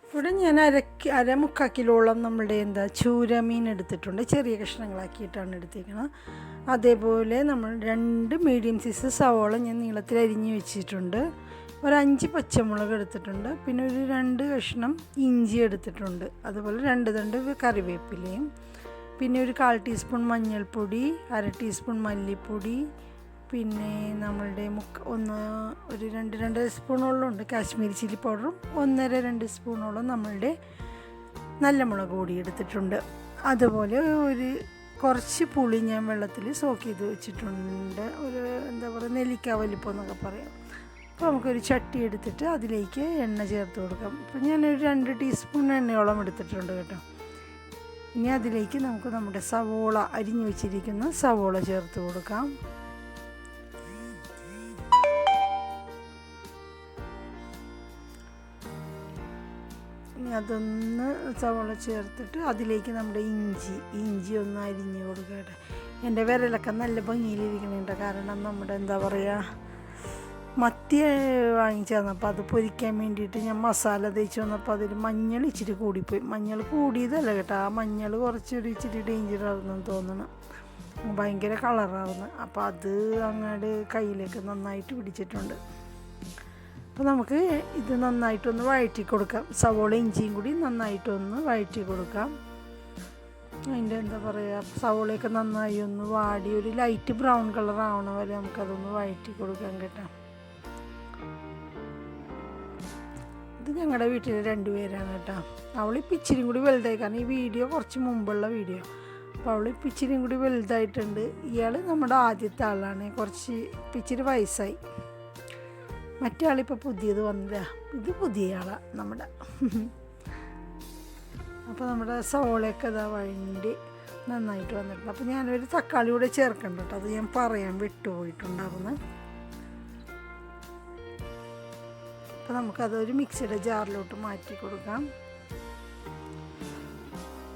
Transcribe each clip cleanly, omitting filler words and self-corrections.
ഇവിടെ ഞാൻ മുക്കാൽ കിലോളം നമ്മുടെ ചൂരമീൻ എടുത്തിട്ടുണ്ട്. ചെറിയ കഷ്ണങ്ങളാക്കിയിട്ടാണ് എടുത്തിരിക്കുന്നത്. അതേപോലെ നമ്മൾ 2 മീഡിയം സൈസ് സവോള ഞാൻ നീളത്തിൽ അരിഞ്ഞ് വെച്ചിട്ടുണ്ട്. ഒരു 5 പച്ചമുളക് എടുത്തിട്ടുണ്ട്. പിന്നെ ഒരു 2 കഷ്ണം ഇഞ്ചി എടുത്തിട്ടുണ്ട്. അതുപോലെ 2 തണ്ട് കറിവേപ്പിലയും, പിന്നെ ഒരു 1/4 ടീസ്പൂൺ മഞ്ഞൾപ്പൊടി, 1/2 ടീസ്പൂൺ മല്ലിപ്പൊടി, പിന്നെ നമ്മളുടെ ഒരു 2 സ്പൂണോളം ഉണ്ട് കാശ്മീരി ചില്ലി പൗഡറും 1.5-2 സ്പൂണോളം നമ്മളുടെ നല്ല മുളക് പൊടി എടുത്തിട്ടുണ്ട്. അതുപോലെ ഒരു കുറച്ച് പുളി ഞാൻ വെള്ളത്തിൽ സോക്ക് ചെയ്ത് വെച്ചിട്ടുണ്ട്. ഒരു നെല്ലിക്ക വലിപ്പം എന്നൊക്കെ പറയാം. അപ്പോൾ നമുക്കൊരു ചട്ടി എടുത്തിട്ട് അതിലേക്ക് എണ്ണ ചേർത്ത് കൊടുക്കാം. അപ്പോൾ ഞാനൊരു 2 ടീസ്പൂൺ എണ്ണയോളം എടുത്തിട്ടുണ്ട് കേട്ടോ. ഇനി അതിലേക്ക് നമുക്ക് നമ്മുടെ സവോള അരിഞ്ഞു വെച്ചിരിക്കുന്ന സവോള ചേർത്ത് കൊടുക്കാം. ഇനി അതൊന്ന് സവോള ചേർത്തിട്ട് അതിലേക്ക് നമ്മുടെ ഇഞ്ചി ഒന്ന് അരിഞ്ഞ് കൊടുക്കട്ടെ. എൻ്റെ വിരലൊക്കെ നല്ല ഭംഗിയിലിരിക്കണുണ്ട്. കാരണം നമ്മുടെ മത്തി വാങ്ങിച്ചു തന്നപ്പോൾ അത് പൊരിക്കാൻ വേണ്ടിയിട്ട് ഞാൻ മസാല തേച്ച് വന്നപ്പോൾ അതിൽ മഞ്ഞൾ ഇച്ചിരി കൂടിപ്പോയി. മഞ്ഞൾ കൂടിയതല്ല കേട്ടോ, ആ മഞ്ഞൾ ഇച്ചിരി ഡേഞ്ചറാണെന്ന് തോന്നണം. ഭയങ്കര കളറാവുന്നു. അപ്പോൾ അത് അങ്ങോട്ട് കയ്യിലേക്ക് നന്നായിട്ട് പിടിച്ചിട്ടുണ്ട്. അപ്പോൾ നമുക്ക് ഇത് നന്നായിട്ടൊന്ന് വഴറ്റി കൊടുക്കാം. സവോള ഇഞ്ചിയും കൂടി നന്നായിട്ടൊന്ന് വഴറ്റി കൊടുക്കാം. അതിൻ്റെ സവോളയൊക്കെ നന്നായി ഒന്ന് വാടി ഒരു ലൈറ്റ് ബ്രൗൺ കളർ ആവണ വരെ നമുക്കതൊന്ന് വഴറ്റി കൊടുക്കാം കേട്ടോ. ഇത് ഞങ്ങളുടെ വീട്ടിൽ 2 പേരാണ് കേട്ടോ. അവളിപ്പോൾ ഇച്ചിരി കൂടി വലുതായി. കാരണം ഈ വീഡിയോ കുറച്ച് മുമ്പുള്ള വീഡിയോ. അപ്പോൾ അവളിപ്പോൾ ഇച്ചിരി കൂടി വലുതായിട്ടുണ്ട്. ഇയാൾ നമ്മുടെ ആദ്യത്തെ ആളാണ്. ഇച്ചിരി വയസ്സായി. മറ്റേ ആളിപ്പോൾ പുതിയത് വന്നതാണ്. ഇത് പുതിയ ആളാണ് നമ്മുടെ. അപ്പോൾ നമ്മുടെ സവോളയൊക്കെ വഴണ്ടി നന്നായിട്ട് വന്നിട്ടുണ്ട്. അപ്പോൾ ഞാനൊരു തക്കാളി കൂടെ ചേർക്കണ്ട കേട്ടോ. അത് ഞാൻ പറയാൻ വിട്ടുപോയിട്ടുണ്ടായിരുന്നു. അപ്പോൾ നമുക്കതൊരു മിക്സിയുടെ ജാറിലോട്ട് മാറ്റി കൊടുക്കാം.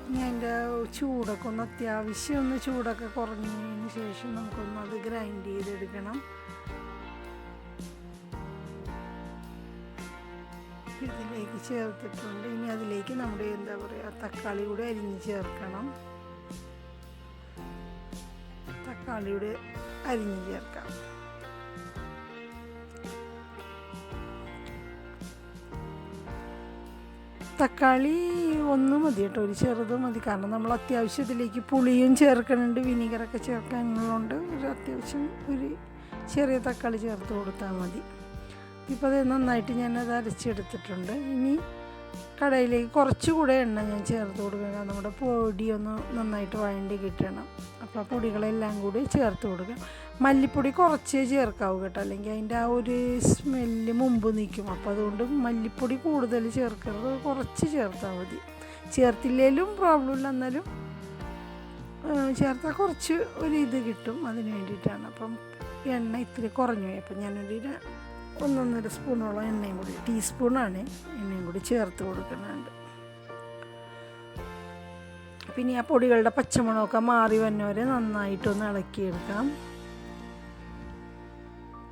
ഇനി അതിൻ്റെ ചൂടൊക്കെ അത്യാവശ്യം ചൂടൊക്കെ കുറഞ്ഞതിന് ശേഷം നമുക്കൊന്നത് ഗ്രൈൻഡ് ചെയ്തെടുക്കണം. ഇതിലേക്ക് ചേർത്തിട്ടുണ്ട്. ഇനി അതിലേക്ക് നമ്മുടെ തക്കാളി കൂടെ അരിഞ്ഞ് ചേർക്കണം. തക്കാളിയുടെ അരിഞ്ഞ് ചേർക്കാം. തക്കാളി 1 മതി കേട്ടോ, ഒരു ചെറുത് മതി. കാരണം നമ്മൾ അത്യാവശ്യം ഇതിലേക്ക് പുളിയും ചേർക്കുന്നുണ്ട്, വിനീഗറൊക്കെ ചേർക്കാനുള്ളതുകൊണ്ട് അത്യാവശ്യം ഒരു ചെറിയ തക്കാളി ചേർത്ത് കൊടുത്താൽ മതി. ഇപ്പോൾ അത് നന്നായിട്ട് ഞാനത് അരച്ചെടുത്തിട്ടുണ്ട്. ഇനി കടയിലേക്ക് കുറച്ചുകൂടെ എണ്ണ ഞാൻ ചേർത്ത് കൊടുക്കുക. നമ്മുടെ പൊടി ഒന്ന് നന്നായിട്ട് വഴണ്ടി കിട്ടണം. അപ്പോൾ ആ പൊടികളെല്ലാം കൂടി ചേർത്ത് കൊടുക്കുക. മല്ലിപ്പൊടി കുറച്ചേ ചേർക്കാവൂ കേട്ടോ, അല്ലെങ്കിൽ അതിൻ്റെ ആ ഒരു സ്മെല്ല് മുമ്പ് നിൽക്കും. അപ്പോൾ അതുകൊണ്ട് മല്ലിപ്പൊടി കൂടുതൽ ചേർക്കരുത്, കുറച്ച് ചേർത്താൽ മതി. ചേർത്തില്ലേലും പ്രോബ്ലം ഇല്ല, എന്നാലും ചേർത്താൽ കുറച്ച് ഒരു ഇത് കിട്ടും. അതിന് വേണ്ടിയിട്ടാണ്. അപ്പം എണ്ണ ഇത്തിരി കുറഞ്ഞു പോയി. അപ്പം ഞാനൊരു 1.5 സ്പൂണോളം എണ്ണയും കൂടി, ടീസ്പൂണാണ് എണ്ണയും കൂടി ചേർത്ത് കൊടുക്കുന്നുണ്ട്. പിന്നെ ആ പൊടികളുടെ പച്ചമണമൊക്കെ മാറി വന്നവരെ നന്നായിട്ടൊന്ന് ഇളക്കിയെടുക്കാം.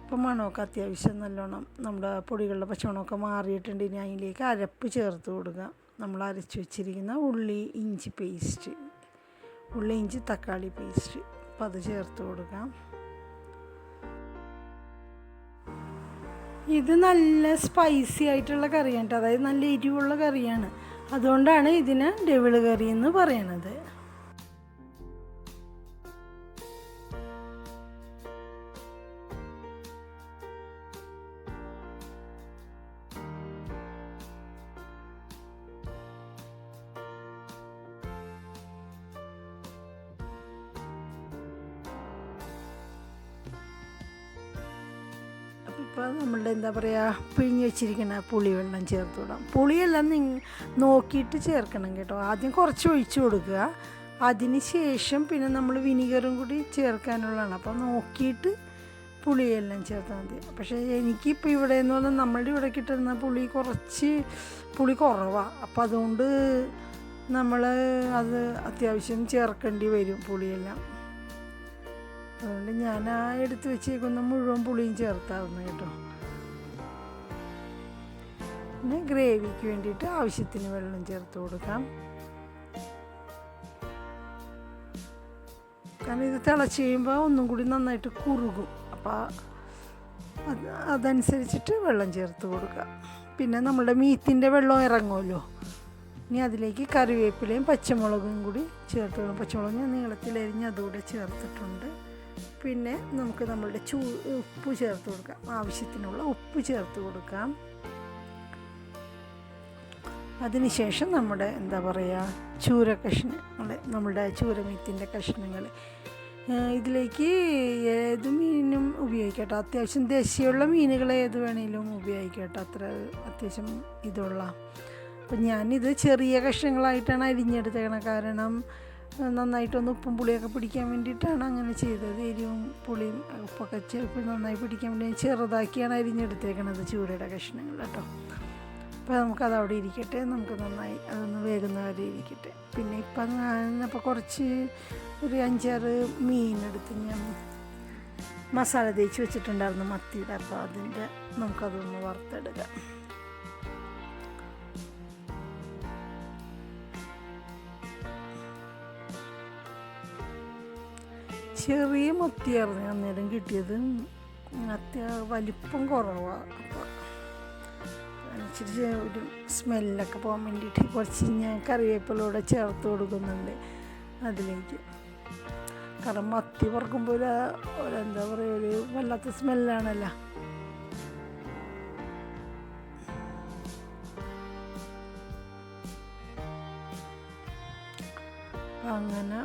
ഇപ്പം മണമൊക്കെ അത്യാവശ്യം നല്ലോണം നമ്മുടെ പൊടികളുടെ പച്ചമണമൊക്കെ മാറിയിട്ടുണ്ട്. ഇനി അതിലേക്ക് അരപ്പ് ചേർത്ത് കൊടുക്കാം. നമ്മൾ അരച്ച് വെച്ചിരിക്കുന്ന ഉള്ളി ഇഞ്ചി തക്കാളി പേസ്റ്റ്, അപ്പം അത് ചേർത്ത് കൊടുക്കാം. ഇത് നല്ല സ്പൈസി ആയിട്ടുള്ള കറിയാണ് കേട്ടോ, അതായത് നല്ല എരിവുള്ള കറിയാണ്. അതുകൊണ്ടാണ് ഇതിന് ഡെവിള് കറി എന്ന് പറയണത്. ഇപ്പോൾ നമ്മളുടെ പിഴിഞ്ഞ് വെച്ചിരിക്കുന്ന പുളിവെള്ളം ചേർത്ത് വിടാം. പുളിയെല്ലാം നോക്കിയിട്ട് ചേർക്കണം കേട്ടോ. ആദ്യം കുറച്ച് ഒഴിച്ച് കൊടുക്കുക. അതിന് ശേഷം പിന്നെ നമ്മൾ വിനീഗറും കൂടി ചേർക്കാനുള്ളതാണ്. അപ്പോൾ നോക്കിയിട്ട് പുളിയെല്ലാം ചേർത്താൽ മതി. പക്ഷേ എനിക്കിപ്പോൾ ഇവിടെ എന്ന് പറഞ്ഞാൽ നമ്മളുടെ ഇവിടെ കിട്ടുന്ന പുളി കുറവാണ്. അപ്പോൾ അതുകൊണ്ട് നമ്മൾ അത് അത്യാവശ്യം ചേർക്കേണ്ടി വരും പുളിയെല്ലാം. അതുകൊണ്ട് ഞാൻ ആ എടുത്ത് വെച്ചേക്കുന്ന മുഴുവൻ പുളിയും ചേർത്തായിരുന്നു കേട്ടോ. പിന്നെ ഗ്രേവിക്ക് വേണ്ടിയിട്ട് ആവശ്യത്തിന് വെള്ളം ചേർത്ത് കൊടുക്കാം. കാരണം ഇത് തിളച്ച് കഴിയുമ്പോൾ ഒന്നും കൂടി നന്നായിട്ട് കുറുകും. അപ്പോൾ അതനുസരിച്ചിട്ട് വെള്ളം ചേർത്ത് കൊടുക്കുക. പിന്നെ നമ്മളുടെ മീത്തിൻ്റെ വെള്ളം ഇറങ്ങുമല്ലോ. ഇനി അതിലേക്ക് കറിവേപ്പിലയും പച്ചമുളകും കൂടി ചേർത്ത് കൊടുക്കും. പച്ചമുളക് ഞാൻ നീളത്തിലരിഞ്ഞ് അതുകൂടെ ചേർത്തിട്ടുണ്ട്. പിന്നെ നമുക്ക് നമ്മളുടെ ഉപ്പ് ചേർത്ത് കൊടുക്കാം. ആവശ്യത്തിനുള്ള ഉപ്പ് ചേർത്ത് കൊടുക്കാം. അതിനുശേഷം നമ്മുടെ എന്താ പറയുക ചൂര കഷ്ണങ്ങൾ, നമ്മുടെ ചൂരമീത്തിൻ്റെ കഷ്ണങ്ങൾ ഇതിലേക്ക് ഏത് മീനും ഉപയോഗിക്കട്ടെ. അത്യാവശ്യം ദേശീയമുള്ള മീനുകൾ ഏത് വേണമെങ്കിലും ഉപയോഗിക്കട്ടെ, അത്ര അത്യാവശ്യം ഇതുള്ള. അപ്പം ഞാനിത് ചെറിയ കഷ്ണങ്ങളായിട്ടാണ് അരിഞ്ഞെടുത്തേക്കണം. കാരണം നന്നായിട്ടൊന്ന് ഉപ്പും പുളിയൊക്കെ പിടിക്കാൻ വേണ്ടിയിട്ടാണ് അങ്ങനെ ചെയ്തത്. എരിവും പുളിയും ഉപ്പൊക്കെ ചിലപ്പോൾ നന്നായി പിടിക്കാൻ വേണ്ടി ചെറുതാക്കിയാണ് അരിഞ്ഞെടുത്തേക്കണത് ചൂരയുടെ കഷ്ണങ്ങൾ കേട്ടോ. അപ്പോൾ നമുക്കത് അവിടെ ഇരിക്കട്ടെ, നമുക്ക് നന്നായി അതൊന്ന് വേകുന്ന വരെ ഇരിക്കട്ടെ. പിന്നെ ഇപ്പം ഞാനപ്പോൾ കുറച്ച് ഒരു 5-6 മീനെടുത്ത് ഞാൻ മസാല തേച്ച് വെച്ചിട്ടുണ്ടായിരുന്നു മത്തിയുടെ. അപ്പോൾ അതിൻ്റെ നമുക്കതൊന്ന് വറുത്തെടുക്കാം. ചെറിയ മത്തിയായിരുന്നു അന്നേരം കിട്ടിയത്. വലിപ്പം കുറവാണ്. അപ്പോൾ ഇച്ചിരി ഒരു സ്മെല്ലൊക്കെ പോകാൻ വേണ്ടിയിട്ട് കുറച്ച് ഞാൻ കറിവേപ്പിലൂടെ ചേർത്ത് കൊടുക്കുന്നുണ്ട് അതിലേക്ക്. കാരണം മത്തി വറുക്കുമ്പോൾ എന്താ പറയുക, ഒരു വല്ലാത്ത സ്മെല്ലാണല്ലോ. അങ്ങനെ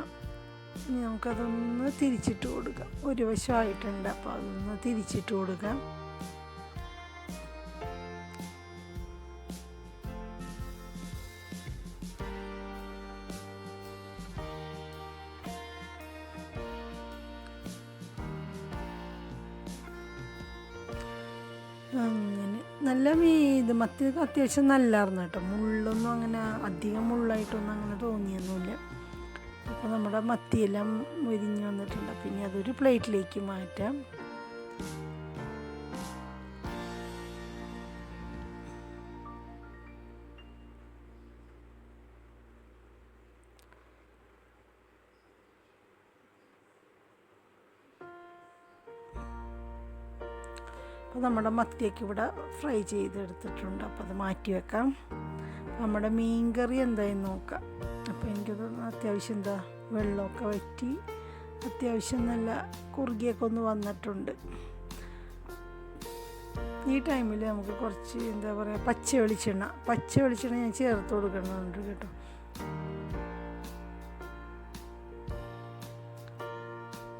നമുക്കതൊന്ന് തിരിച്ചിട്ട് കൊടുക്കാം. ഒരു വശമായിട്ടുണ്ട്, അപ്പോൾ അതൊന്ന് തിരിച്ചിട്ട് കൊടുക്കാം. അങ്ങനെ നല്ല ഇത് മത്തി അത്യാവശ്യം നല്ലായിരുന്നു കേട്ടോ. മുള്ളൊന്നും അങ്ങനെ അധികം മുള്ളായിട്ടൊന്നും അങ്ങനെ തോന്നിയൊന്നുമില്ല. അപ്പോൾ നമ്മുടെ മത്തിയെല്ലാം മുരിഞ്ഞ് വന്നിട്ടുണ്ട്. പിന്നെ അതൊരു പ്ലേറ്റിലേക്ക് മാറ്റാം. അപ്പോൾ നമ്മുടെ മത്തിയൊക്കെ ഇവിടെ ഫ്രൈ ചെയ്തെടുത്തിട്ടുണ്ട്. അപ്പോൾ അത് മാറ്റി വെക്കാം. നമ്മുടെ മീൻ കറി എന്തായെന്ന് നോക്കാം. അപ്പോൾ എനിക്കത് അത്യാവശ്യം എന്താ വെള്ളമൊക്കെ വറ്റി അത്യാവശ്യം നല്ല കുറുകിയൊക്കെ ഒന്ന് വന്നിട്ടുണ്ട്. ഈ ടൈമിൽ നമുക്ക് കുറച്ച് എന്താ പറയുക പച്ച വെളിച്ചെണ്ണ ഞാൻ ചേർത്ത് കൊടുക്കുന്നുണ്ട് കേട്ടോ.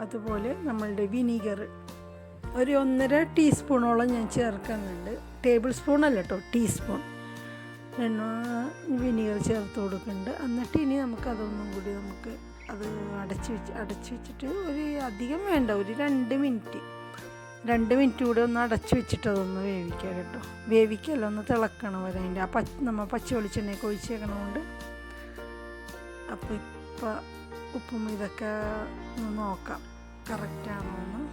അതുപോലെ നമ്മളുടെ വിനീഗർ ഒരു 1.5 ടീസ്പൂണോളം ഞാൻ ചേർക്കുന്നുണ്ട്. ടേബിൾ സ്പൂണല്ല കേട്ടോ, ടീസ്പൂൺ വിനീഗർ ചേർത്ത് കൊടുക്കുന്നുണ്ട്. എന്നിട്ട് ഇനി നമുക്കതൊന്നും കൂടി നമുക്ക് അത് അടച്ച് വെച്ചിട്ട് ഒരു അധികം വേണ്ട, ഒരു 2 മിനിറ്റ് കൂടെ ഒന്ന് അടച്ച് വെച്ചിട്ട് അതൊന്ന് വേവിക്കുക കേട്ടോ. വേവിക്കല്ല, ഒന്ന് തിളക്കണം വരെ അതിൻ്റെ നമ്മൾ പച്ച വെളിച്ചെണ്ണയൊക്കെ ഒഴിച്ചേക്കണമുണ്ട്. അപ്പോൾ ഇപ്പം ഉപ്പും ഇതൊക്കെ ഒന്ന് നോക്കാം കറക്റ്റാണോ എന്ന്.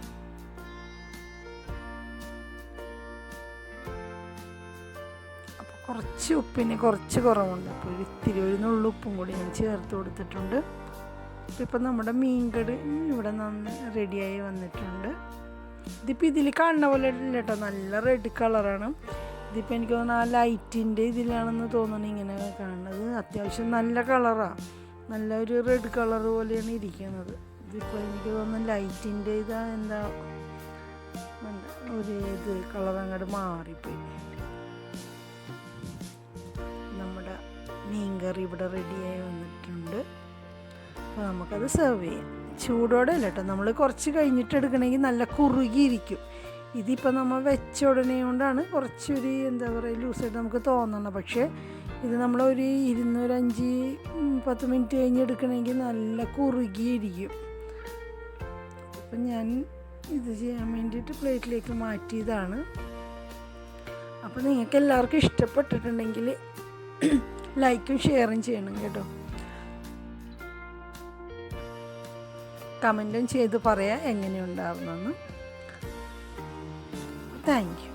കുറച്ച് ഉപ്പിന് കുറച്ച് കുറവുണ്ട്. അപ്പോൾ ഒരു നുള്ളുപ്പും കൂടി ഞാൻ ചേർത്ത് കൊടുത്തിട്ടുണ്ട്. ഇപ്പം നമ്മുടെ മീൻകറി ഇവിടെ റെഡിയായി വന്നിട്ടുണ്ട്. ഇതിപ്പോൾ ഇതിൽ കാണുന്ന പോലെ ഇല്ല കേട്ടോ, നല്ല റെഡ് കളറാണ്. ഇതിപ്പോൾ എനിക്ക് തോന്നുന്നു ആ ലൈറ്റിൻ്റെ ഇതിലാണെന്ന് തോന്നുന്നു ഇങ്ങനെ കാണുന്നത്. അത്യാവശ്യം നല്ല കളറാണ്, നല്ലൊരു റെഡ് കളർ പോലെയാണ് ഇരിക്കുന്നത്. ഇതിപ്പോൾ എനിക്ക് തോന്നുന്നു ലൈറ്റിൻ്റെ ഇതാ എന്താ ഒരു ഇത് കളർ അങ്ങോട്ട് മാറിപ്പോയി. നമ്മുടെ മീൻകറി ഇവിടെ റെഡിയായി വന്നിട്ടുണ്ട്. അപ്പോൾ നമുക്കത് സെർവ് ചെയ്യാം. ചൂടോടെ അല്ല കേട്ടോ, നമ്മൾ കുറച്ച് കഴിഞ്ഞിട്ട് എടുക്കണമെങ്കിൽ നല്ല കുറുകിയിരിക്കും. ഇതിപ്പോൾ നമ്മൾ വെച്ച ഉടനെ കൊണ്ടാണ് കുറച്ചൊരു എന്താ പറയുക ലൂസായിട്ട് നമുക്ക് തോന്നണം. പക്ഷേ ഇത് നമ്മളൊരു 5-10 മിനിറ്റ് കഴിഞ്ഞ് എടുക്കണമെങ്കിൽ നല്ല കുറുകിയിരിക്കും. അപ്പം ഞാൻ ഇത് ചെയ്യാൻ വേണ്ടിയിട്ട് പ്ലേറ്റിലേക്ക് മാറ്റിയതാണ്. അപ്പോൾ നിങ്ങൾക്ക് എല്ലാവർക്കും ഇഷ്ടപ്പെട്ടിട്ടുണ്ടെങ്കിൽ ലൈക്കും ഷെയറും ചെയ്യണം കേട്ടോ. കമൻറ്റും ചെയ്ത് പറയാം എങ്ങനെയുണ്ടാവുന്നെന്ന്. Thank you.